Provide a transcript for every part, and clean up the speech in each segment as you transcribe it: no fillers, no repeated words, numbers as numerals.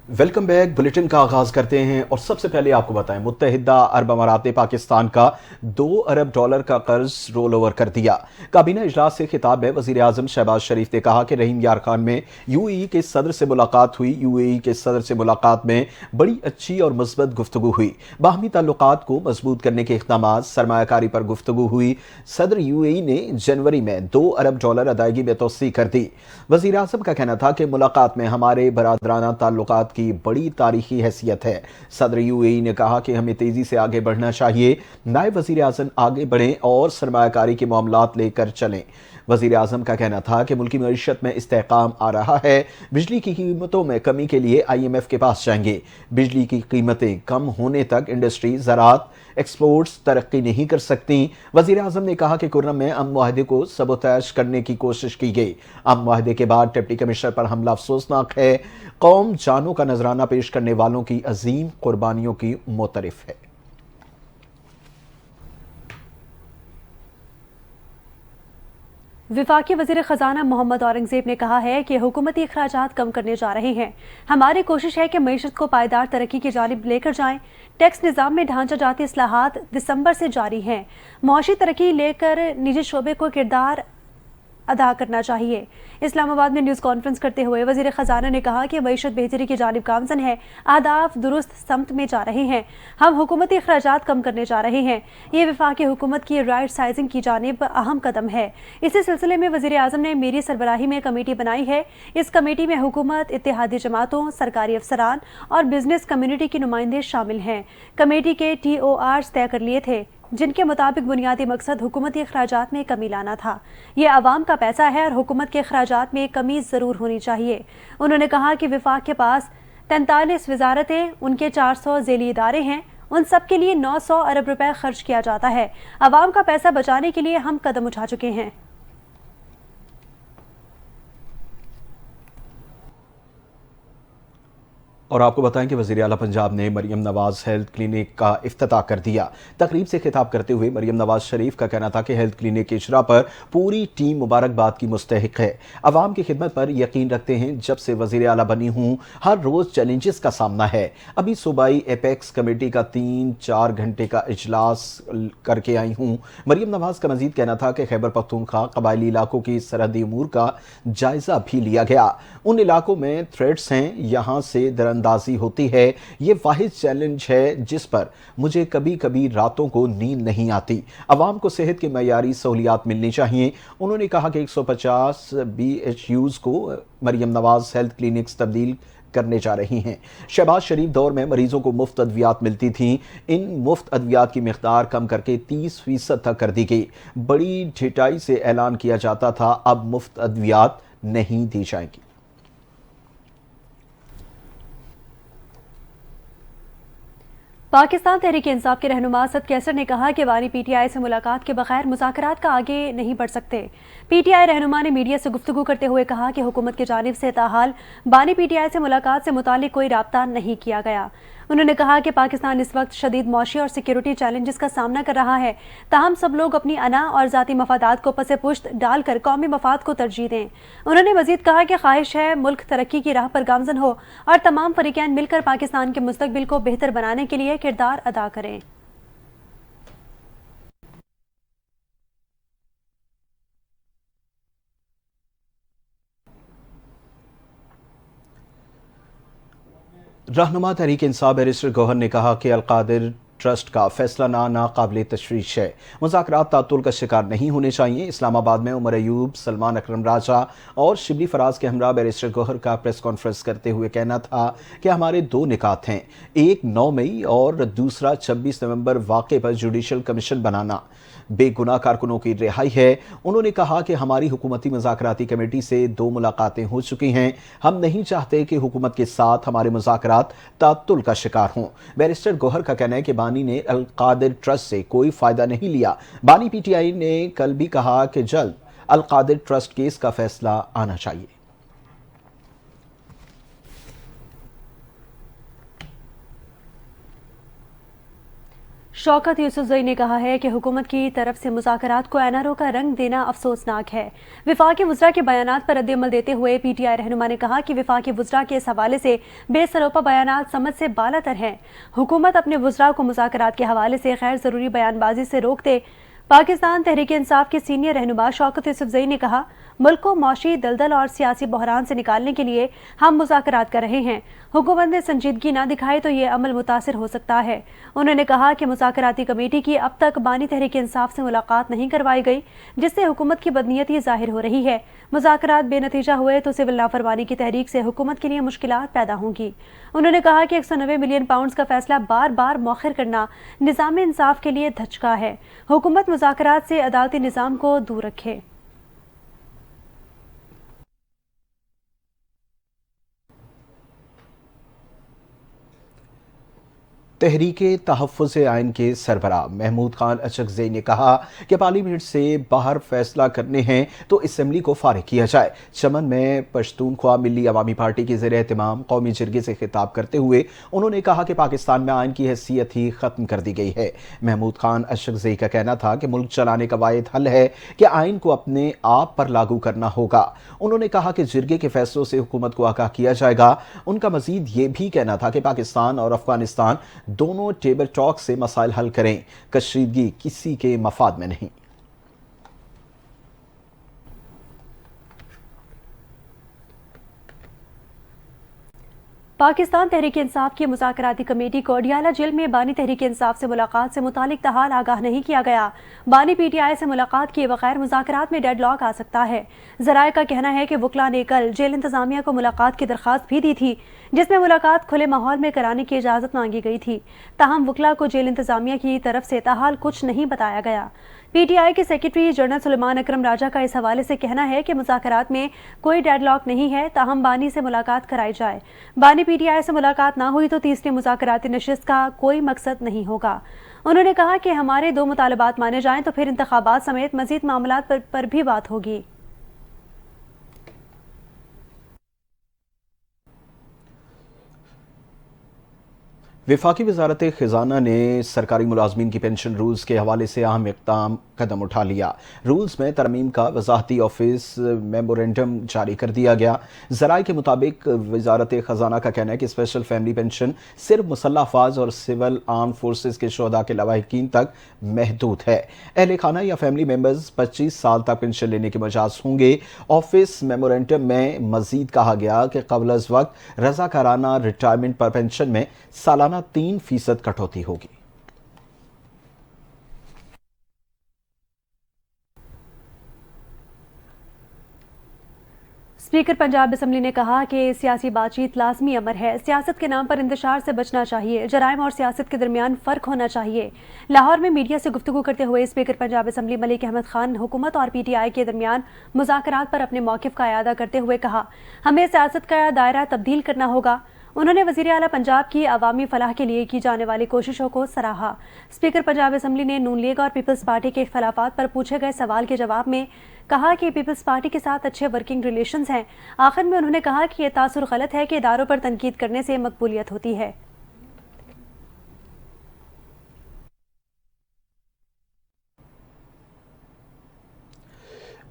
Welcome back. Bulletin का आगाज करते हैं और सबसे पहले आपको बताएं, मुत्तहिदा अरब अमारात ने पाकिस्तान का $2 अरब का कर्ज रोल ओवर कर दिया। काबीना इजलास से खिताब में वजीर आजम शहबाज शरीफ ने कहा कि रहीम यार खान में यूएई के सदर से मुलाकात हुई। यूएई के सदर से मुलाकात में बड़ी अच्छी और मुस्बत गुफ्तगू हुई। बाहमी ताल्लुकात को मजबूत करने के इक़दाम, सरमायाकारी पर गुफ्तगू हुई। सदर यूएई ने जनवरी में $2 अरब अदायगी में तोसी कर दी। वजीर आजम का कहना था कि मुलाकात में हमारे बरादराना ताल्लुकात की बड़ी तारीखी हैसियत है। सदर यूएई ने कहा कि हमें तेजी से आगे बढ़ना चाहिए। नायब वजीर आजम आगे बढ़ें और सरमायाकारी के मामलात लेकर चलें। वजीर आजम का कहना था कि मुल्की मईशत में इस्तेहकाम आ रहा है। बिजली की कीमतों में कमी के लिए IMF के पास जाएंगे। बिजली की कीमतें कम होने तक इंडस्ट्री, ज़राअत, एक्सपोर्ट्स तरक्की नहीं कर सकती। वजीर आजम ने कहा कि कुर्रम में अमन मुआहदे को सबोतैश करने की कोशिश की गई। अमन मुआहदे के बाद डिप्टी कमिश्नर पर हमला अफसोसनाक है। कौम जानों का नजराना पेश करने वालों की अजीम कुर्बानियों की मोतरफ है। वफाकी वज़ीर ख़जाना मोहम्मद औरंगज़ेब ने कहा है कि हुकूमती अखराजात कम करने जा रहे हैं। हमारी कोशिश है कि मईशत को पायदार तरक्की की जानिब लेकर जाएं। टैक्स निज़ाम में ढांचा जाती इस्लाहात दिसंबर से जारी हैं। मौशी तरक्की लेकर निजी शोबे को किरदार अदा करना चाहिए। इस्लामाबाद में न्यूज़ कॉन्फ्रेंस करते हुए वज़ीर ख़जाना ने कहा कि मईशत बेहतरी की जानिब गामजन है। अहदाफ दुरुस्त समत में जा रहे हैं। हम हुकूमती अखराजात कम करने जा रहे हैं। ये वफाकी हुकूमत की राइट साइजिंग की जानिब अहम कदम है। इसी सिलसिले में वज़ीर आज़म ने मेरी सरबराही में कमेटी बनाई है। इस कमेटी में हुकूमत, इत्तेहादी जमातों, सरकारी अफसरान और बिजनेस कम्युनिटी के नुमाइंदे शामिल हैं। कमेटी के TORs तय कर लिए थे, जिनके मुताबिक बुनियादी मकसद हुकूमती अखराजात में कमी लाना था। ये आवाम का पैसा है और हुकूमत के अखराजात में कमी ज़रूर होनी चाहिए। उन्होंने कहा कि वफाक के पास 43 वजारतें, उनके 400 ज़ेली इदारे हैं। उन सब के लिए 900 अरब रुपए खर्च किया जाता है। आवाम का पैसा बचाने के लिए हम कदम उठा चुके हैं। और आपको बताएं कि वज़ीर आला पंजाब ने मरियम नवाज हेल्थ क्लिनिक का इफ्तिताह कर दिया। तकरीब से खिताब करते हुए मरियम नवाज शरीफ का कहना था कि हेल्थ क्लिनिक के इजरा पर पूरी टीम मुबारकबाद की मुस्तहिक है। अवाम की खिदमत पर यकीन रखते हैं। जब से वज़ीर आला बनी हूँ, हर रोज़ चैलेंजेस का सामना है। अभी सूबाई एपेक्स कमेटी का 3-4 घंटे का इजलास करके आई हूँ। मरियम नवाज का मजीद कहना था कि खैबर पख्तूनख्वा कबायली इलाकों की सरहदी अमूर का जायजा भी लिया गया। उन इलाकों में थ्रेट्स हैं, यहाँ से दरअंदाजी होती है। ये वाहिद चैलेंज है जिस पर मुझे कभी कभी रातों को नींद नहीं आती। अवाम को सेहत की मयारी सहूलियात मिलनी चाहिए। उन्होंने कहा कि 150 BHUs को मरियम नवाज हेल्थ क्लिनिक्स तब्दील करने जा रही हैं। शहबाज शरीफ दौर में मरीजों को मुफ्त अद्वियात मिलती थीं। इन मुफ्त अद्वियात की मिकदार कम करके 30% तक कर दी गई। बड़ी ढिठाई से ऐलान किया जाता था, अब मुफ्त अद्वियात नहीं दी जाएंगी। पाकिस्तान तहरीक इंसाफ के रहनुमा असद कैसर ने कहा कि वानी PTI से मुलाकात के बगैर मुज़ाकरात का आगे नहीं बढ़ सकते। PTI रहनुमा ने मीडिया से गुफ्तगू करते हुए कहा कि हुकूमत की जानिब से ताहाल बानी PTI से मुलाकात से मुतालिक कोई राब्ता नहीं किया गया। उन्होंने कहा कि पाकिस्तान इस वक्त शदीद मौशी और सिक्योरिटी चैलेंजेस का सामना कर रहा है। ताहम सब लोग अपनी अना और ज़ाती मफादात को पसे पुश्त डालकर कौमी मफाद को तरजीह दें। उन्होंने मजीद कहा कि ख्वाहिश है मुल्क तरक्की की राह पर गामजन हो और तमाम फरीकैन मिलकर पाकिस्तान के मुस्तकबिल को बेहतर बनाने के लिए किरदार अदा करें। रहनुमा तहरीक इंसाफ बैरिस्टर गौहर ने कहा कि अलकादिर ट्रस्ट का फैसला नाकाबिल तशवीश है। मुज़ाकरात तातुल का शिकार नहीं होने चाहिए। इस्लामाबाद में उमर अयूब, सलमान अकरम राजा और शिबली फराज के हमरा बैरिस्टर गौहर का प्रेस कॉन्फ्रेंस करते हुए कहना था कि हमारे 2 निकात हैं, एक 9 मई और दूसरा 26 नवंबर वाक़े पर जुडिशल कमीशन बनाना। बेगुनाह कारकुनों की रिहाई है। उन्होंने कहा कि हमारी हुकूमती मुज़ाकराती कमेटी से 2 मुलाकातें हो चुकी हैं। हम नहीं चाहते कि हुकूमत के साथ हमारे मुज़ाकरात तात्तुल का शिकार हों। बैरिस्टर गौहर का कहना है कि बानी ने अल-कादिर ट्रस्ट से कोई फ़ायदा नहीं लिया। बानी PTI ने कल भी कहा कि जल्द अल-कादिर ट्रस्ट केस का फैसला आना चाहिए। शौकत यूसुफजई ने कहा है कि हुकूमत की तरफ से मुज़ाकरात को एनआरओ का रंग देना अफसोसनाक है। वफाकी वज़रा के बयानात पर रद्द-ए-अमल देते हुए पीटीआई रहनुमा ने कहा कि वफाकी वज़रा के इस हवाले से बेसरोपा बयानात समझ से बालातर हैं। हुकूमत अपने वज़रा को मुज़ाकरात के हवाले से गैर ज़रूरी बयानबाजी से रोक दे। पाकिस्तान तहरीक इंसाफ के सीनियर रहनुमा शौकत यूसुफजई ने कहा, मुल्क को मौशी दलदल और सियासी बहरान से निकालने के लिए हम मुज़ाकरात कर रहे हैं। हुकूमत ने संजीदगी न दिखाई तो ये अमल मुतासिर हो सकता है। उन्होंने कहा कि मुज़ाकराती कमेटी की अब तक बानी तहरीक इंसाफ से मुलाकात नहीं करवाई गई, जिससे हुकूमत की बदनीयती जाहिर हो रही है। मुज़ाकरात बेनतीजा हुए तो सिविल नाफरमानी की तहरीक से हुकूमत के लिए मुश्किलात पैदा होंगी। उन्होंने कहा कि 190 मिलियन पाउंड का फैसला बार बार मौखिर करना निज़ाम इंसाफ के लिए धचका है। हुकूमत मुज़ाकरात से अदालती निज़ाम को दूर रखे। तहरीके तहफ़्फ़ुज़ आइन के सरबराह महमूद खान अचकज़ई ने कहा कि पार्लियामेंट से बाहर फैसला करने हैं तो असम्बली को फारिग किया जाए। चमन में पश्तूनख्वा मिली अवामी पार्टी के ज़ेर एहतमाम कौमी जिरगे से खिताब करते हुए उन्होंने कहा कि पाकिस्तान में आइन की हैसियत ही ख़त्म कर दी गई है। महमूद खान अचकज़ई का कहना था कि मुल्क चलाने का वाहिद हल है कि आइन को अपने आप पर लागू करना होगा। उन्होंने कहा कि जिरगे के फैसलों से हुकूमत को आगाह किया जाएगा। उनका मजीद ये भी कहना था कि पाकिस्तान और अफगानिस्तान दोनों टेबल टॉक से मसाइल हल करें, कशीदगी किसी के मफाद में नहीं। पाकिस्तान तहरीक इंसाफ की मुज़ाकराती कमेटी को अडियाला जेल में बानी तहरीक इंसाफ से मुलाकात से मुतालिक तहाल आगाह नहीं किया गया। बानी पीटीआई से मुलाकात किए बगैर मुज़ाकरात में डेडलॉक आ सकता है। ज़राए का कहना है कि वकला ने कल जेल इंतजामिया को मुलाकात की दरख्वास्त भी दी थी, जिसमें मुलाकात खुले माहौल में कराने की इजाज़त मांगी गई थी। ताहम वकला को जेल इंतजामिया की तरफ से ताहाल कुछ नहीं बताया गया। पीटीआई के सेक्रेटरी जनरल सुलेमान अकरम राजा का इस हवाले से कहना है कि मुज़ाकरात में कोई डेडलॉक नहीं है, ताहम बानी से मुलाकात कराई जाए। बानी पीटीआई से मुलाकात ना हुई तो तीसरी मुज़ाकराती नशिस्त का कोई मकसद नहीं होगा। उन्होंने कहा कि हमारे 2 मुतालबात माने जाएं तो फिर इंतखाबात समेत मजीद मामलात पर भी बात होगी। वफाकी वजारत खजाना ने सरकारी मुलाजमीन की पेंशन रूल्स के हवाले से अहम इक़दाम कदम उठा लिया। रूल्स में तरमीम का वजाहती ऑफिस मेमोरेंडम जारी कर दिया गया। ज़राए के मुताबिक वजारत खजाना का कहना है कि स्पेशल फैमिली पेंशन सिर्फ मुसल्लह अफवाज और सिविल आर्म फोर्सेज के शोहदा के लवाहिकीन तक महदूद है। अहले खाना या फैमिली मेम्बर्स 25 साल तक पेंशन लेने के मजाज होंगे। ऑफिस मेमोरेंडम में मजीद कहा गया कि क़ब्ल अज़ वक्त रज़ाकाराना रिटायरमेंट पर पेंशन में सालाना 3% कटौती होगी। स्पीकर पंजाब असम्बली ने कहा कि सियासी बातचीत लाजमी अमर है। सियासत के नाम पर इंतशार से बचना चाहिए। जराइम और सियासत के दरमियान फ़र्क होना चाहिए। लाहौर में मीडिया से गुफ्तगू करते हुए स्पीकर पंजाब असम्बली मलिक अहमद खान हुकूमत और पीटीआई के दरमियान मुज़ाकरात पर अपने मौक़िफ़ का इआदा करते हुए कहा, हमें सियासत का दायरा तब्दील करना होगा। उन्होंने वज़ीर आला पंजाब की अवामी फलाह के लिए की जाने वाली कोशिशों को सराहा। स्पीकर पंजाब असम्बली ने नून लीग और पीपल्स पार्टी के इख्तलाफात पर पूछे गए सवाल के जवाब में कहा कि पीपल्स पार्टी के साथ अच्छे वर्किंग रिलेशंस हैं। आखिर में उन्होंने कहा कि यह तासुर गलत है कि इदारों पर तनकीद करने से मकबूलियत होती है।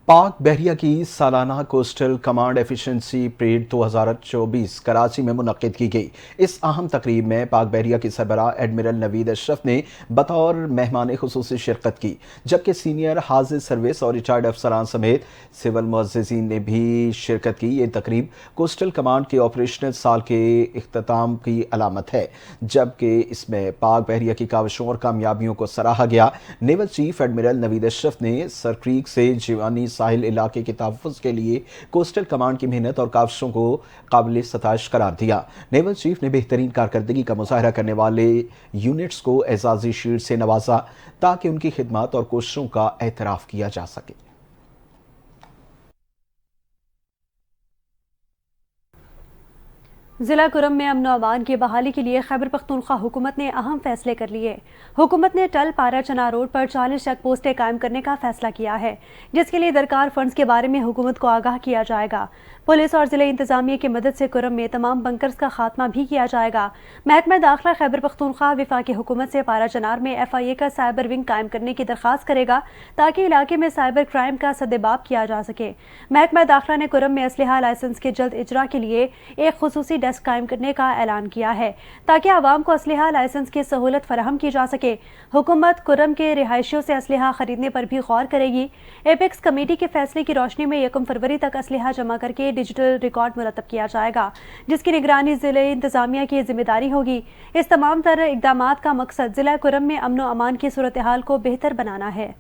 पाक बहरिया की सालाना coastal command efficiency parade 2024 Karachi में मुनक्किद की गई। इस अहम तकरीब में पाक बहरिया की सरबराह एडमिरल नवीद अशरफ ने बतौर मेहमान खुसूसी शिरकत की, जबकि सीनियर हाजिर सर्विस और रिटायर्ड अफसरान समेत सिविल मुअज़्ज़िज़ीन ने भी शिरकत की। ये तकरीब कोस्टल कमांड के ऑपरेशनल साल के इख्तिताम की अलामत है, जबकि इसमें पाक बहरिया की काविशों और कामयाबियों को सराहा गया। Naval chief admiral Naveed Ashraf ने सरक्रीक से जीवानी साहिल इलाके के तहफ़्फ़ुज़ के लिए कोस्टल कमांड की मेहनत और काविशों को काबिल सताइश करार दिया। नेवल चीफ ने बेहतरीन कारकर्दगी का मुज़ाहरा करने वाले यूनिट्स को एजाज़ी शील्ड से नवाजा ताकि उनकी खिदमत और कोशिशों का एतराफ़ किया जा सके। जिला कुरम में अमन अमान की बहाली के लिए खैबर पख्तूनख्वा हुकूमत ने अहम फैसले कर लिए। हुकूमत ने टल पारा चना रोड पर 40 चेक पोस्टें कायम करने का फैसला किया है, जिसके लिए दरकार फंड्स के बारे में हुकूमत को आगाह किया जाएगा। पुलिस और जिले इंतजामिया की मदद से कुरम में तमाम बंकर्स का खात्मा भी किया जाएगा। महकमा दाखिला खैबर पख्तूनख्वा वफाकी हुकूमत से पारा चनार में FIA का साइबर विंग कायम करने की दरख्वास्त करेगा ताकि इलाके में साइबर क्राइम का सद्देबाब किया जा सके। महकमा दाखिला ने कुरम में असलहा लाइसेंस के जल्द इजरा के लिए एक खुसूसी डेस्क कायम करने का ऐलान किया है ताकि आवाम को असलहा लाइसेंस की सहूलत फराहम की जा सके। हुकूमत कुरम के रिहायशियों से असलहा खरीदने पर भी गौर करेगी। एपेक्स कमेटी के फैसले की रोशनी में 1 फरवरी तक असलहा जमा करके डिजिटल रिकॉर्ड मुरतब किया जाएगा, जिसकी निगरानी जिले इंतजामिया की जिम्मेदारी होगी। इस तमाम तरह इकदामात का मकसद जिला कुरम में अमन व अमान की सूरत हाल को बेहतर बनाना है।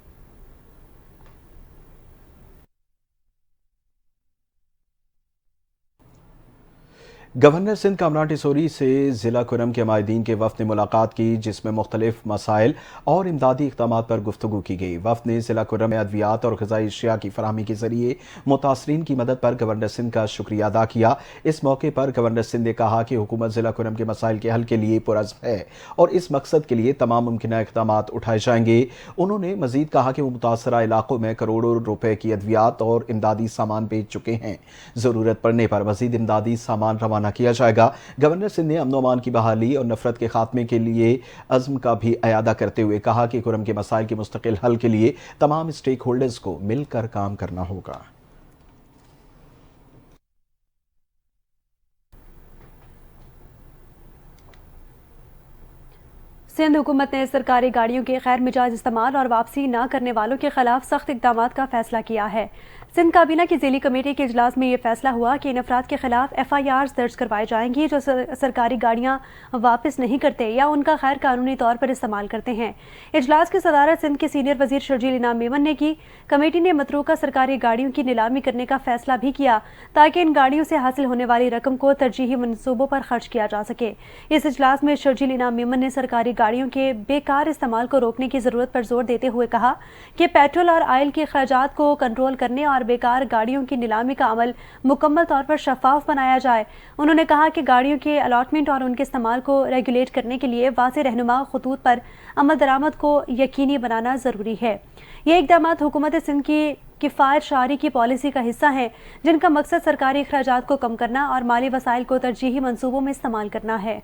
गवर्नर सिंध कामरान टिसोरी से ज़िला कुरम के माहिदीन के वफ़द ने मुलाकात की, जिसमें मुख्तलिफ मसाइल और इमदादी इक़दामात पर गुफ्तगू की गई। वफ़द ने ज़िला कुरम में अद्वियात और ग़िज़ाई अशिया की फराहमी के ज़रिए मुतासरीन की मदद पर गवर्नर सिंध का शुक्रिया अदा किया। इस मौके पर गवर्नर सिंध ने कहा कि हुकूमत ज़िला कुरम के मसाइल के हल के लिए पुरज़्म है और इस मकसद के लिए तमाम मुमकिन इक़दामात उठाए जाएंगे। उन्होंने मज़ीद कहा कि वो मुतासरा इलाकों में करोड़ों रुपए की अद्वियात और इमदादी सामान भेज चुके हैं। ज़रूरत पड़ने पर मज़ीद इमदादी सामान रवाना किया जाएगा। गवर्नर सिंध ने अमन अमान की बहाली और नफरत के खात्मे के लिए अज़्म का भी अयादा करते हुए कहा कि कुरम के मसाइल के मुस्तकिल हल के लिए तमाम स्टेक होल्डर्स को मिलकर काम करना होगा। सिंध हुकूमत ने सरकारी गाड़ियों के गैर मिजाज इस्तेमाल और वापसी न करने वालों के खिलाफ सख्त इकदाम का फैसला किया है। सिंध काबीना की ज़िली कमेटी के इजलास में यह फैसला हुआ कि इन अफराद के खिलाफ FIRs दर्ज करवाई जाएंगी जो सरकारी गाड़ियाँ वापस नहीं करते या उनका गैर कानूनी तौर पर इस्तेमाल करते हैं। इजलास की सदारत सिंध के सीनियर वजीर शर्जील इनाम मेमन ने की। कमेटी ने मतरूका सरकारी गाड़ियों की नीलामी करने का फैसला भी किया ताकि इन गाड़ियों से हासिल होने वाली रकम को तरजीही मनसूबों पर खर्च किया जा सके। इस इजलास में शर्जील इनाम मेमन ने सरकारी गाड़ियों के बेकार इस्तेमाल को रोकने की जरूरत पर जोर देते हुए कहा कि पेट्रोल और ऑयल के अखराजात को कंट्रोल करने और बेकार गाड़ियों की नीलामी का अमल मुकम्मल तौर पर शफाफ बनाया जाए। उन्होंने कहा कि गाड़ियों के अलॉटमेंट और उनके इस्तेमाल को रेगुलेट करने के लिए वाज़ेह रहनुमा खतूत पर अमल दरामद को यकीनी बनाना ज़रूरी है। ये इक़दाम हुकूमत सिंध की किफ़ायत शारी की पॉलिसी का हिस्सा है, जिनका मकसद सरकारी अखराजात को कम करना और माली वसाइल को तरजीही मनसूबों में इस्तेमाल करना है।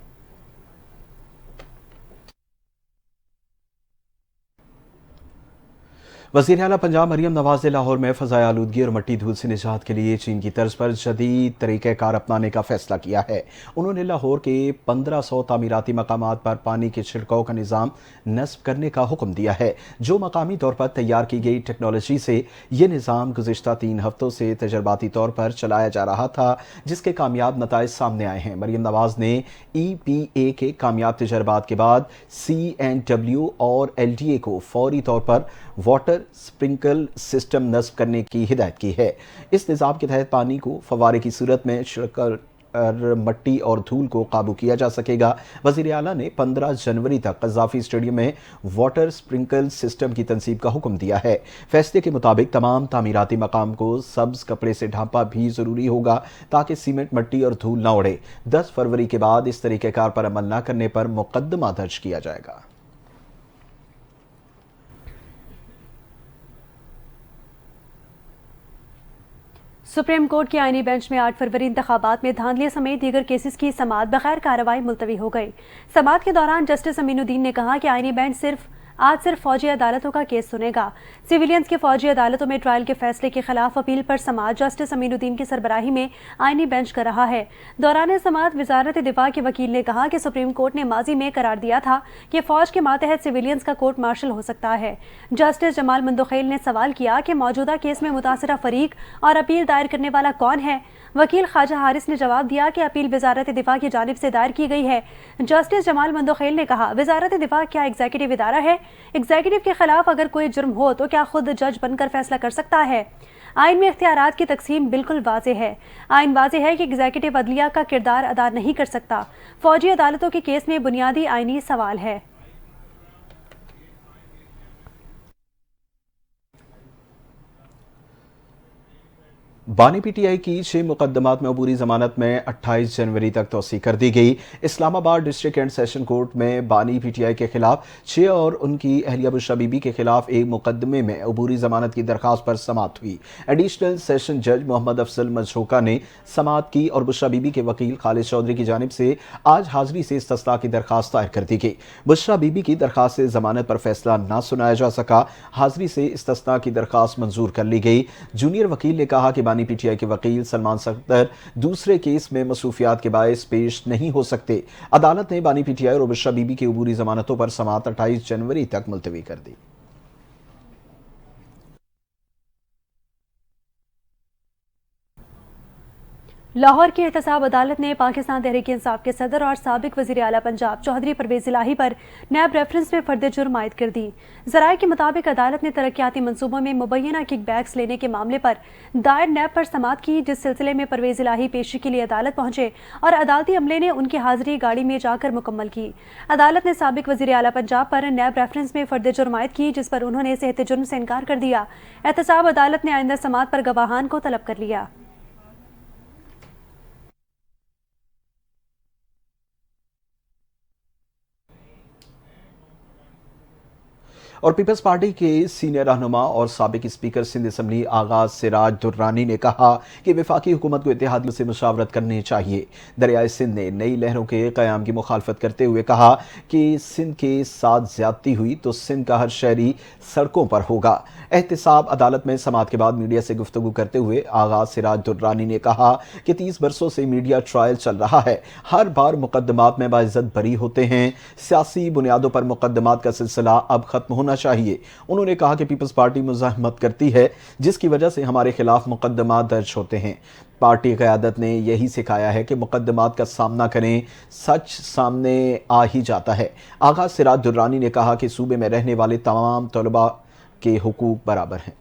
वज़ीर आला पंजाब मरियम नवाज ने लाहौर में फ़ज़ाई आलूदगी और मट्टी धूल से निजात के लिए चीन की तर्ज पर जदीद तरीक़ाकार अपनाने का फ़ैसला किया है। उन्होंने लाहौर के 1500 तामीराती मकामात पर पानी के छिड़काव का निज़ाम नस्ब करने का हुक्म दिया है, जो मकामी तौर पर तैयार की गई टेक्नोलॉजी से ये निज़ाम गुज़िश्ता 3 हफ्तों से तजर्बाती तौर पर चलाया जा रहा था, जिसके कामयाब नताइज सामने आए हैं। मरियम नवाज ने EPA के कामयाब तजर्बात के बाद CNW और LDA को फौरी तौर पर वाटर स्प्रिंकल सिस्टम नस्ब करने की हिदायत की है। इस निज़ाम के तहत पानी को फवारे की सूरत में छिड़कर मट्टी और धूल को काबू किया जा सकेगा। वज़ीर आला ने 15 जनवरी तक क़ज़ाफ़ी स्टेडियम में वाटर स्प्रिंकल सिस्टम की तनसीब का हुक्म दिया है। फैसले के मुताबिक तमाम तामीराती मकाम को सब्ज़ कपड़े से ढांपा भी ज़रूरी होगा ताकि सीमेंट, मट्टी और धूल न उड़े। 10 फरवरी के बाद इस तरीक़ेकार पर अमल न करने पर मुकदमा दर्ज किया जाएगा। सुप्रीम कोर्ट के आईनी बेंच में 8 फरवरी इंतखाबात में धांधलियों समेत दीगर केसेस की समाअत बगैर कार्रवाई मुलतवी हो गई। समाअत के दौरान जस्टिस अमीनुद्दीन ने कहा कि आईनी बेंच आज सिर्फ फौजी अदालतों का केस सुनेगा। सिविलियंस के फौजी अदालतों में ट्रायल के फैसले के खिलाफ अपील पर समाअत जस्टिस अमीनुद्दीन की सरबराही में आईनी बेंच कर रहा है। दौरान समाअत वजारत दिफा के वकील ने कहा कि सुप्रीम कोर्ट ने माजी में करार दिया था कि फौज के मातहत सिविलियंस का कोर्ट मार्शल हो सकता है। जस्टिस जमाल मंदोखेल ने सवाल किया कि मौजूदा केस में मुतासरा फरीक और अपील दायर करने वाला कौन है। वकील ख्वाजा हारिस ने जवाब दिया कि अपील वजारत दिफा की जानिब से दायर की गई है। जस्टिस जमाल मंदोखेल ने कहा, वजारत दिफा क्या एग्जीक्यूटिव इदारा है? एग्जीक्यूटिव के खिलाफ अगर कोई जुर्म हो तो क्या खुद जज बनकर फैसला कर सकता है? आइन में इख्तियारात की तकसीम बिल्कुल वाज़ेह है। आइन वाज़ेह है कि एग्जीक्यूटिव अदलिया का किरदार अदा नहीं कर सकता। फौजी अदालतों के केस में बुनियादी आइनी सवाल है। बानी पीटीआई की 6 मुकदमात में अबूरी जमानत में 28 जनवरी तक तोसी कर दी गई। Islamabad district and session court में बानी पीटीआई के खिलाफ 6 और उनकी अहलिया बुशरा बीबी के खिलाफ एक मुकदमे में अबूरी जमानत की दरखास्त पर समाअत हुई। एडिशनल सेशन जज मोहम्मद अफजल मजरोका ने समाअत की और बुशरा बीबी के वकील खालिद चौधरी की जानिब से आज हाजिरी से इस्तिस्ना की दरखास्त दायर कर दी गई। बुशरा बीबी की दरखास्त से जमानत पर फैसला न सुनाया जा सका। हाजिरी से इस्तिस्ना की दरखास्त मंजूर कर ली गई। जूनियर वकील ने कहा कि बानी पीटीआई के वकील सलमान सख्तर दूसरे केस में मसरूफियात के बायस पेश नहीं हो सकते। अदालत ने बानी पीटीआई और बुशरा बीबी की अबूरी जमानतों पर समाअत 28 जनवरी तक मुलतवी कर दी। लाहौर की एहतसाब अदालत ने पाकिस्तान तहरीक इंसाफ के सदर और साबिक वज़ीर आला पंजाब चौधरी परवेज़ इलाही पर नैब रेफरेंस में फर्द जुर्म आयद कर दी। ज़राए के मुताबिक अदालत ने तरक्याती मनसूबों में मुबैना किकबैक्स लेने के मामले पर दायर नैब पर समाअत की, जिस सिलसिले में परवेज़ इलाही पेशी के लिए अदालत पहुंचे और अदालती अमले ने उनकी हाजिरी गाड़ी में जाकर मुकम्मल की। अदालत ने साबिक वज़ीर आला पंजाब पर नैब रेफरेंस में फर्द जुर्म आयद की, जिस पर उन्होंने सेहत जुर्म से इनकार कर दिया। एहतसाब अदालत ने आइंदा समाअत पर गवाहान को तलब कर लिया। और पीपल्स पार्टी के सीनियर रहनुमा और साबिक स्पीकर सिंध असम्बली आगाज सिराज दुर्रानी ने कहा कि वफाकी हुकूमत को इत्तेहादियों से मुशावरत करनी चाहिए। दरियाए सिंध ने नई लहरों के क़याम की मुखालफत करते हुए कहा कि सिंध के साथ ज्यादती हुई तो सिंध का हर शहरी सड़कों पर होगा। एहतसाब अदालत में समाअत के बाद मीडिया से गुफ्तगू करते हुए आगाज सिराज दुर्रानी ने कहा कि 30 बरसों से मीडिया ट्रायल चल रहा है, हर बार मुकदमात में बाइज्जत बरी होते हैं। सियासी बुनियादों पर मुकदमात का सिलसिला अब खत्म होना चाहिए। उन्होंने कहा कि पीपल्स पार्टी मुज़ाहमत करती है, जिसकी वजह से हमारे खिलाफ मुकदमा दर्ज होते हैं। पार्टी क़यादत ने यही सिखाया है कि मुकदमात का सामना करें, सच सामने आ ही जाता है। आगाज सिराज दुर्रानी ने कहा कि सूबे में रहने वाले तमाम तलबा के हुकूक बराबर हैं।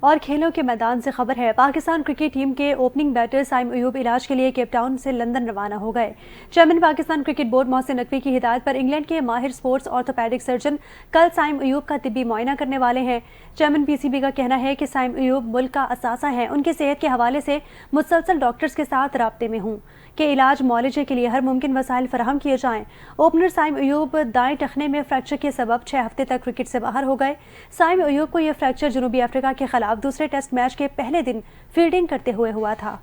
और खेलों के मैदान से खबर है, पाकिस्तान क्रिकेट टीम के ओपनिंग बैटर साइम अयूब इलाज के लिए केप टाउन से लंदन रवाना हो गए। Chairman Pakistan cricket board Mohsin Naqvi की हिदायत पर इंग्लैंड के माहिर स्पोर्ट्स ऑर्थोपेडिक सर्जन कल साइम अयूब का तिब्बी मुआयना करने वाले हैं। चेयरमैन पीसीबी का कहना है कि साइम अयूब मुल्क का असासा है, उनकी सेहत के हवाले से मुसलसल डॉक्टर्स के साथ राब्ते में हूँ कि इलाज मुआलजे के लिए हर मुमकिन वसाइल फराहम किए जाएं। ओपनर साइम अयूब दाएं टखने में फ्रैक्चर के सबब 6 हफ्ते तक क्रिकेट से बाहर हो गए। साइम अयूब को यह फ्रैक्चर जनूबी अफ्रीका के खिलाफ दूसरे टेस्ट मैच के पहले दिन फील्डिंग करते हुए हुआ था।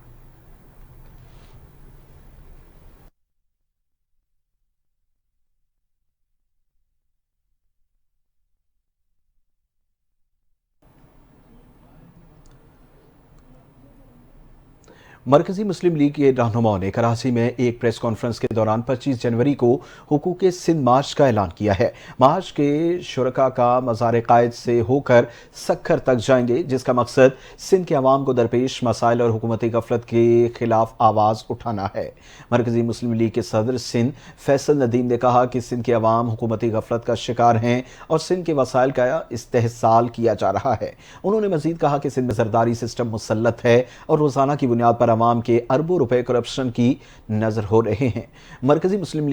मरकजी मुस्लिम लीग के रहनुमाओं ने कराची में एक प्रेस कॉन्फ्रेंस के दौरान 25 जनवरी को हुकूक सिंध मार्च का ऐलान किया है। मार्च के शुरका का मज़ार कायद से होकर सक्खर तक जाएंगे, जिसका मकसद सिंध के अवाम को दरपेश मसाइल और हुकूमती गफलत के खिलाफ आवाज़ उठाना है। मरकजी मुस्लिम लीग के सदर सिंध फैसल नदीम ने कहा कि सिंध के अवाम हुकूमती गफलत का शिकार हैं और सिंध के वसाइल का इस्तेहसाल किया जा रहा है। उन्होंने मजीद कहा कि सिंध में जरदारी सिस्टम मुसल्लत है और रोज़ाना की बुनियाद पर अवाम के अरबों रुपए करप्शन की नजर हो रहे हैं। मरकजी मुस्लिम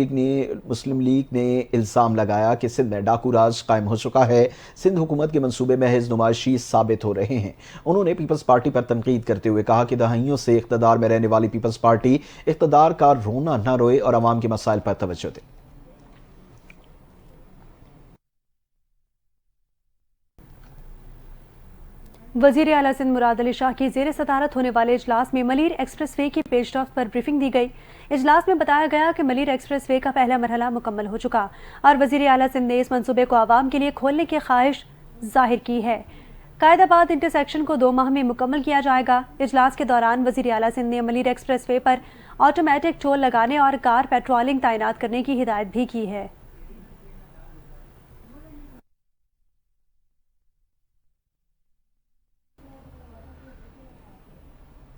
लीग ने इल्जाम लगाया कि सिंध में डाकू राज कायम हो चुका है। सिंध हुकूमत के मंसूबे महज नुमाइशी साबित हो रहे हैं। उन्होंने पीपल्स पार्टी पर तनकीद करते हुए कहा कि दहाइयों से इख्तदार में रहने वाली पीपल्स पार्टी इख्तदार का रोना न रोए और अवाम के मसाइल पर तवज्जो दे। वज़ीर आला सिंध मुराद अली शाह की ज़ेर सदारत होने वाले इजलास में मलीर एक्सप्रेस वे की पेशरफ्त पर ब्रीफिंग दी गई। इजलास में बताया गया कि मलीर एक्सप्रेस वे का पहला मरहला मुकम्मल हो चुका और वज़ीर आला सिंध ने इस मंसूबे को आवाम के लिए खोलने की ख्वाहिश जाहिर की है। कायदाबाद इंटरसेक्शन को 2 माह में मुकम्मल किया जाएगा। इजलास के दौरान वज़ीर आला सिंध ने मलीर एक्सप्रेस वे पर ऑटोमेटिक टोल लगाने और कार पेट्रोलिंग तैनात करने की हिदायत भी की है।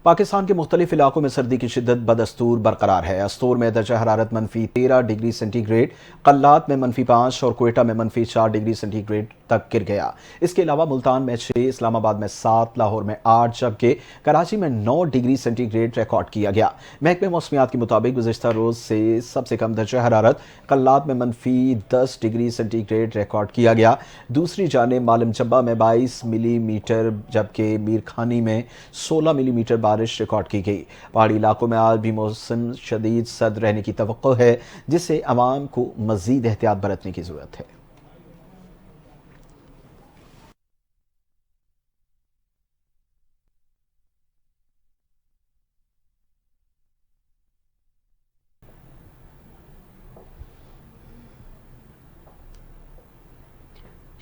पाकिस्तान के मुख्तलिफ इलाकों में सर्दी की शिद्दत बदस्तूर बरकरार है। अस्तूर में दर्जा हरारत -13 डिग्री सेंटीग्रेड, कल्लात में -5 और कोयटा में -4 डिग्री सेंटीग्रेड तक गिर गया। इसके अलावा मुल्तान में 6, इस्लामाबाद में 7, लाहौर में 8 जबकि कराची में 9 डिग्री सेंटीग्रेड रिकॉर्ड किया गया। महकमे मौसमियात के मुताबिक गुज़िश्ता रोज़ से सबसे कम दर्जा हरारत कल्लात में -10 डिग्री सेंटीग्रेड रिकॉर्ड किया गया। दूसरी जानिब मालम जब्बा में 22 मिलीमीटर जबकि मीर खानी में 16 मिलीमीटर बारिश रिकॉर्ड की गई। पहाड़ी इलाकों में आज भी मौसम शदीद सर्द रहने की तवक्को है, जिससे अवाम को मज़ीद एहतियात बरतने की ज़रूरत है।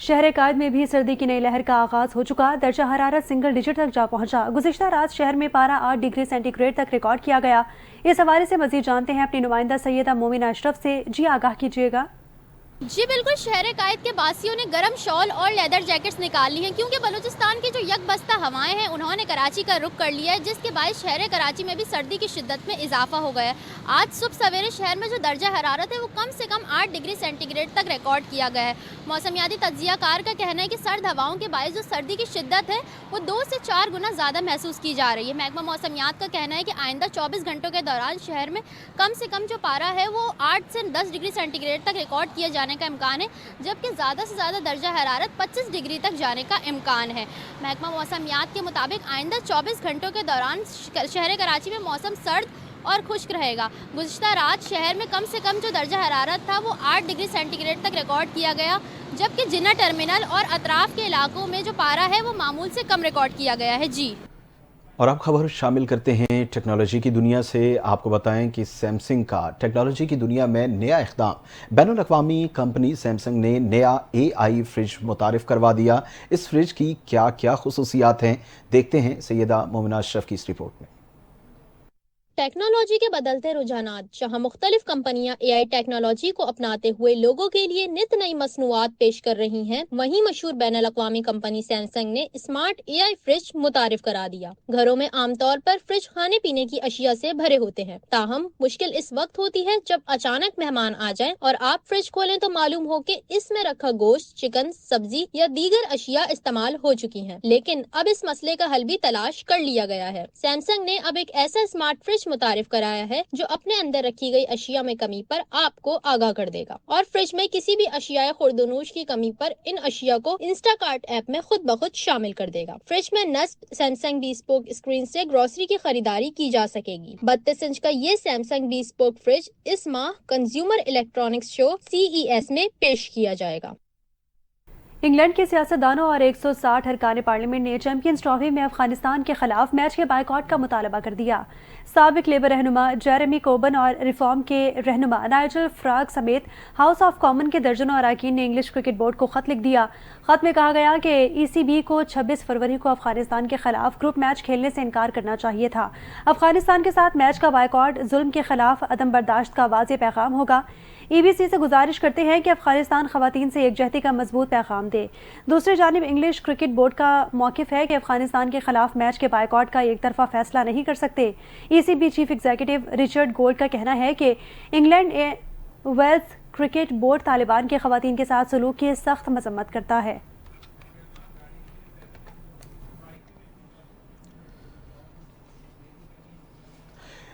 शहर कायद में भी सर्दी की नई लहर का आगाज हो चुका। दर्जा हरारत सिंगल डिजिट तक जा पहुंचा। गुज़िश्ता रात शहर में पारा 8 डिग्री सेंटीग्रेड तक रिकॉर्ड किया गया। इस हवाले से मजीद जानते हैं अपनी नुमाइंदा सैयदा मोमिना अशरफ से। जी आगाह कीजिएगा। जी बिल्कुल, शहर कायद के बासियों ने गर्म शॉल और लेदर जैकेट्स निकाल ली हैं क्योंकि बलूचिस्तान की जो यकबस्ता हवाएं हैं उन्होंने कराची का रुख कर लिया है, जिसके बाद शहर कराची में भी सर्दी की शिद्दत में इजाफा हो गया है। आज सुबह सवेरे शहर में जो दर्जा हरारत है वो कम से कम 8 डिग्री सेंटीग्रेड तक रिकॉर्ड किया गया है। मौसमियाती तज्जियाकार का कहना है कि सर्द हवाओं के बायस जो सर्दी की शिद्दत है वो 2 से 4 गुना ज़्यादा महसूस की जा रही है। महकमा मौसमियात का कहना है कि आइंदा 24 घंटों के दौरान शहर में कम से कम जो पारा है वो 8 से 10 डिग्री सेंटीग्रेड तक रिकॉर्ड किए जाने का इम्कान है, जबकि ज़्यादा से ज़्यादा दर्जा हरारत 25 डिग्री तक जाने का इम्कान है। महकमा मौसमियात के मुताबिक आइंदा 24 घंटों के दौरान शहर कराची में मौसम सर्द और खुश्क रहेगा। गुज़िश्ता रात शहर में कम से कम जो दर्जा हरारत था वो 8 डिग्री सेंटीग्रेड तक रिकॉर्ड किया गया, जबकि जिन्ना टर्मिनल और अतराफ़ के इलाकों में जो पारा है वो मामूल से कम रिकॉर्ड किया गया है। जी, और अब खबर शामिल करते हैं टेक्नोलॉजी की दुनिया से। आपको बताएं कि सैमसंग का टेक्नोलॉजी की दुनिया में नया इक़दाम। बैनुल अक़वामी कंपनी सैमसंग ने नया AI फ्रिज मुतारिफ़ करवा दिया। इस फ्रिज की क्या क्या खुसूसियात हैं, देखते हैं सैयदा मोमिना अशरफ की इस रिपोर्ट में। टेक्नोलॉजी के बदलते रुझानात, जहां मुख्तलिफ कंपनियां AI टेक्नोलॉजी को अपनाते हुए लोगों के लिए नित नई मसनूआत पेश कर रही हैं, वहीं मशहूर बैनुल अक़वामी कंपनी सैमसंग ने स्मार्ट AI फ्रिज मुतारिफ करा दिया। घरों में आमतौर पर फ्रिज खाने पीने की अशिया से भरे होते हैं, ताहम मुश्किल इस वक्त होती है जब अचानक मेहमान आ जाएं और आप फ्रिज खोलें तो मालूम हो कि इसमें रखा गोश्त, चिकन, सब्जी या दीगर अशिया इस्तेमाल हो चुकी हैं। लेकिन अब इस मसले का हल भी तलाश कर लिया गया है। सैमसंग ने अब एक ऐसा स्मार्ट फ्रिज मुतारिफ कराया है जो अपने अंदर रखी गई अशिया में कमी पर आपको आगाह कर देगा और फ्रिज में किसी भी अशिया खुर्दनूश की कमी पर इन अशिया को इंस्टाकार्ट ऐप में खुद ब खुद शामिल कर देगा। फ्रिज में नस्ब सैमसंग बी-स्पोक स्क्रीन से ग्रोसरी की खरीदारी की जा सकेगी। 32 इंच का ये सैमसंग बी-स्पोक फ्रिज इस माह कंज्यूमर इलेक्ट्रॉनिक्स शो CES में पेश किया जाएगा। इंग्लैंड के सियासतदानों और 160 अरकान पार्लियामेंट ने चैंपियंस ट्रॉफी में अफगानिस्तान के खिलाफ मैच के बायकॉट का मुतालबा कर दिया। साबिक लेबर रहनुमा जेरेमी कोबन और रिफॉर्म के रहनुमा नाइजल फ्राग समेत हाउस ऑफ कॉमन के दर्जनों अरकान ने इंग्लिश क्रिकेट बोर्ड को खत लिख दिया। खत में कहा गया कि ECB को 26 फरवरी को अफगानिस्तान के खिलाफ ग्रुप मैच खेलने से इनकार करना चाहिए था। अफगानिस्तान के साथ मैच का बायकॉट जुल्म के खिलाफ अदम बर्दाश्त का वाज़ेह पैगाम होगा। EBC से गुजारिश करते हैं कि अफगानिस्तान खवातीन से एकजहती का मजबूत पैगाम दे। दूसरी जानिब इंग्लिश क्रिकेट बोर्ड का मौक़िफ़ है कि अफगानिस्तान के खिलाफ मैच के बायकॉट का एक तरफा फैसला नहीं कर सकते। ECB chief executive Richard Gould का कहना है कि England Wales cricket board Taliban के खवातीन के साथ सलूक की सख्त मजम्मत करता है।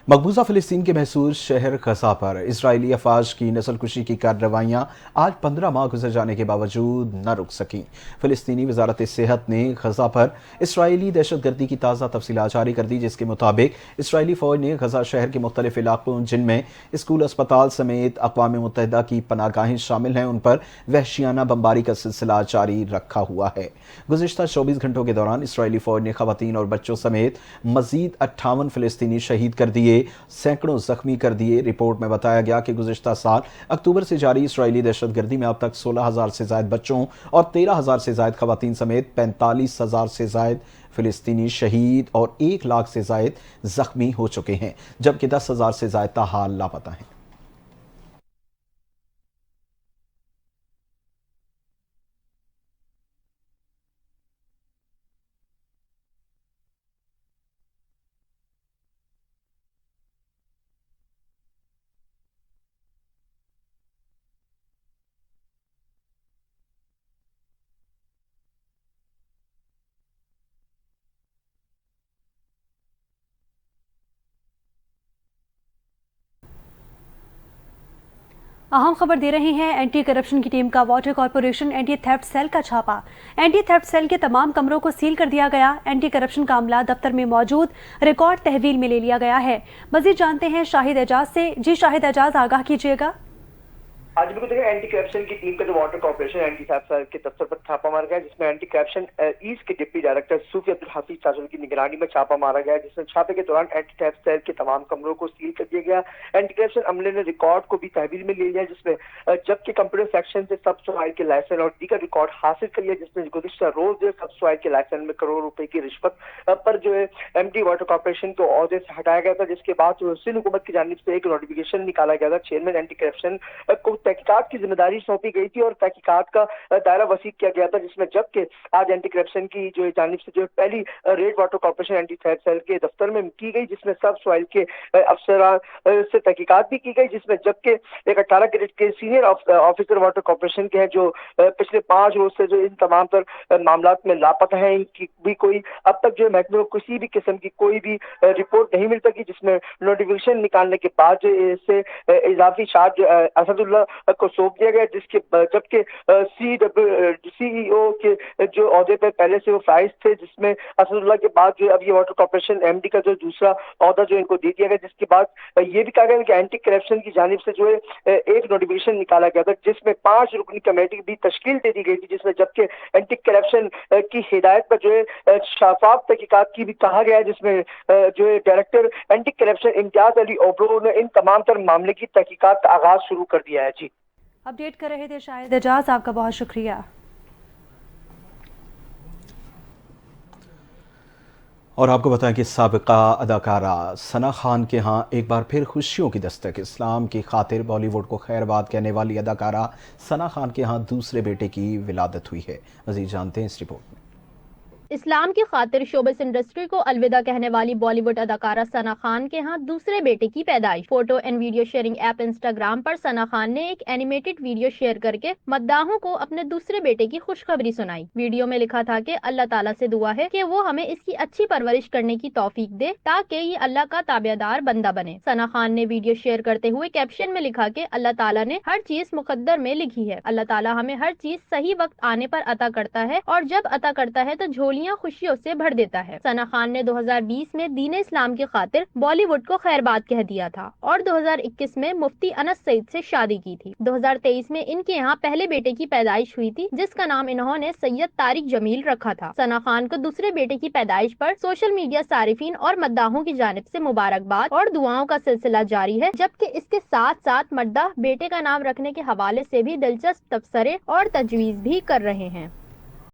मकबूजा फ़िलिस्तीन के महसूर शहर गज़ा पर इसराइली अफवाज की नस्लकुशी की कार्रवाइयाँ आज 15 माह गुजर जाने के बावजूद न रुक सकीं। फ़िलिस्तीनी वज़ारत सेहत ने गज़ा पर इसराइली दहशत गर्दी की ताज़ा तफसीलात जारी कर दी, जिसके मुताबिक इसराइली फ़ौज ने गज़ा शहर के मुख्तलिफ इलाकों जिनमें स्कूल, अस्पताल समेत अक़वाम मुत्तहिदा की पनाहगाहें शामिल हैं, उन पर वहशियाना बमबारी का सिलसिला जारी रखा हुआ है। गुज़िश्ता 24 घंटों के दौरान इसराइली फ़ौज ने ख़वातीन और बच्चों समेत मज़ीद 58 फ़िलिस्तीनी शहीद कर दिए, सैकड़ों जख्मी कर दिए। रिपोर्ट में बताया गया कि गुज़िश्ता साल अक्टूबर से जारी इसराइली दहशत गर्दी में अब तक 16,000 से ज़ायद बच्चों और 13,000 से ज़ायद ख़वातीन समेत 45,000 से ज़ायद फ़िलिस्तीनी शहीद और 1 लाख से ज़ायद जख्मी हो चुके हैं, जबकि 10,000 से ज़ायद ताहाल लापता हैं। अहम खबर दे रहे हैं, एंटी करप्शन की टीम का water corporation anti theft cell का छापा। एंटी थेफ्ट सेल के तमाम कमरों को सील कर दिया गया। एंटी करप्शन का अमला दफ्तर में मौजूद रिकॉर्ड तहवील में ले लिया गया है। मजीद जानते हैं शाहिद एजाज से। जी शाहिद एजाज, आगाह कीजिएगा। आज बिल्कुल देखिए, एंटी करप्शन की टीम का जो water corporation anti theft cell के दफ्तर पर छापा मारा गया, जिसमें एंटी करप्शन ईस्ट के डिप्टी डायरेक्टर सूफी अब्दुल हफीज साजल की निगरानी में छापा मारा गया, जिसमें छापे के दौरान एंटी थेफ्ट सेल के तमाम कमरों को सील कर दिया गया। एंटी करप्शन अमले ने रिकॉर्ड को भी तहवील में ले लिया, जिसमें जबकि कंप्यूटर सेक्शन से सब सॉइल के लाइसेंस और दीगर रिकॉर्ड हासिल कर लिया, जिसमें गुज़िश्ता रोज जो सब सॉइल के लाइसेंस में करोड़ रुपए की रिश्वत पर जो है एमडी वाटर कॉर्पोरेशन को ओहदे से हटाया गया था, जिसके बाद जो सिंध हुकूमत की जानिब से एक नोटिफिकेशन निकाला गया था। चेयरमैन एंटी करप्शन को तहकीकात की जिम्मेदारी सौंपी गई थी और तहकीकात का दायरा वसी किया गया था, जिसमें जबकि आज एंटी करप्शन की जो जानिब से जो पहली raid water corporation anti theft cell के दफ्तर में की गई, जिसमें सब सॉइल के अफसरान से तहकीकात भी की गई, जिसमें जबकि एक 18 ग्रेड के सीनियर ऑफिसर वाटर कॉर्पोरेशन के हैं जो पिछले 5 रोज से जो इन तमाम तर मामलात में लापता हैं, इनकी भी कोई अब तक जो महकमे को किसी भी किस्म की कोई भी रिपोर्ट नहीं मिल सकी, जिसमें नोटिफिकेशन निकालने के बाद जो इससे इजाफी चार्ज असदुल्लाह को सौंप दिया गया, जिसके जबकि सीईओ के जो ओहदे पर पहले से वो फाइज थे, जिसमें असदुल्लाह के बाद जो अब ये वाटर कॉर्पोरेशन एमडी का जो दूसरा ओहदा जो इनको दे दिया गया, जिसके बाद ये भी कहा गया कि एंटी करप्शन की जानिब से जो है एक नोटिफिकेशन निकाला गया था, जिसमें 5 रुकनी कमेटी भी तश्कील दे दी गई थी, जिसमें जबकि एंटी करप्शन की हिदायत पर जो है शफाफ तहकीकात की भी कहा गया है, जिसमें जो है director anti corruption Imtiaz Ali ओबरो ने इन तमाम तर मामले की तहकीकात का आगाज शुरू कर दिया है। जी, अपडेट कर रहे थे शाहिद एजाज, आपका बहुत शुक्रिया। और आपको बताएं कि साबिका अदाकारा सना खान के यहाँ एक बार फिर खुशियों की दस्तक। इस्लाम की खातिर बॉलीवुड को खैरबाद कहने वाली अदाकारा सना खान के यहाँ दूसरे बेटे की विलादत हुई है। मज़ीद जानते हैं इस रिपोर्ट में। इस्लाम की खातिर शोबिस इंडस्ट्री को अलविदा कहने वाली बॉलीवुड अदाकारा सना खान के यहाँ दूसरे बेटे की पैदाइश। Photo and video sharing app Instagram पर सना खान ने एक एनिमेटेड वीडियो शेयर करके मद्दाहों को अपने दूसरे बेटे की खुशखबरी सुनाई। वीडियो में लिखा था कि अल्लाह ताला से दुआ है कि वो हमें इसकी अच्छी परवरिश करने की तौफीक दे ताकि ये अल्लाह का ताबेदार बंदा बने। सना खान ने वीडियो शेयर करते हुए कैप्शन में लिखा कि अल्लाह ताला ने हर चीज मुकद्दर में लिखी है। अल्लाह ताला हमें हर चीज सही वक्त आने पर अता करता है और जब अता करता है तो झोलियां खुशियों से भर देता है। सना खान ने 2020 में दीन इस्लाम की खातिर बॉलीवुड को खैरबाद कह दिया था और 2021 में मुफ्ती अनस सईद से शादी की थी। 2023 में इनके यहाँ पहले बेटे की पैदाइश हुई थी, जिसका नाम इन्होंने सैयद तारिक जमील रखा था। सना खान को दूसरे बेटे की पैदाइश पर सोशल मीडिया सारिफीन और मद्दाहों की जानिब से मुबारकबाद और दुआओं का सिलसिला जारी है, जबकि इसके साथ साथ मद्दाह बेटे का नाम रखने के हवाले से भी दिलचस्प तबसरे और तजवीज भी कर रहे हैं।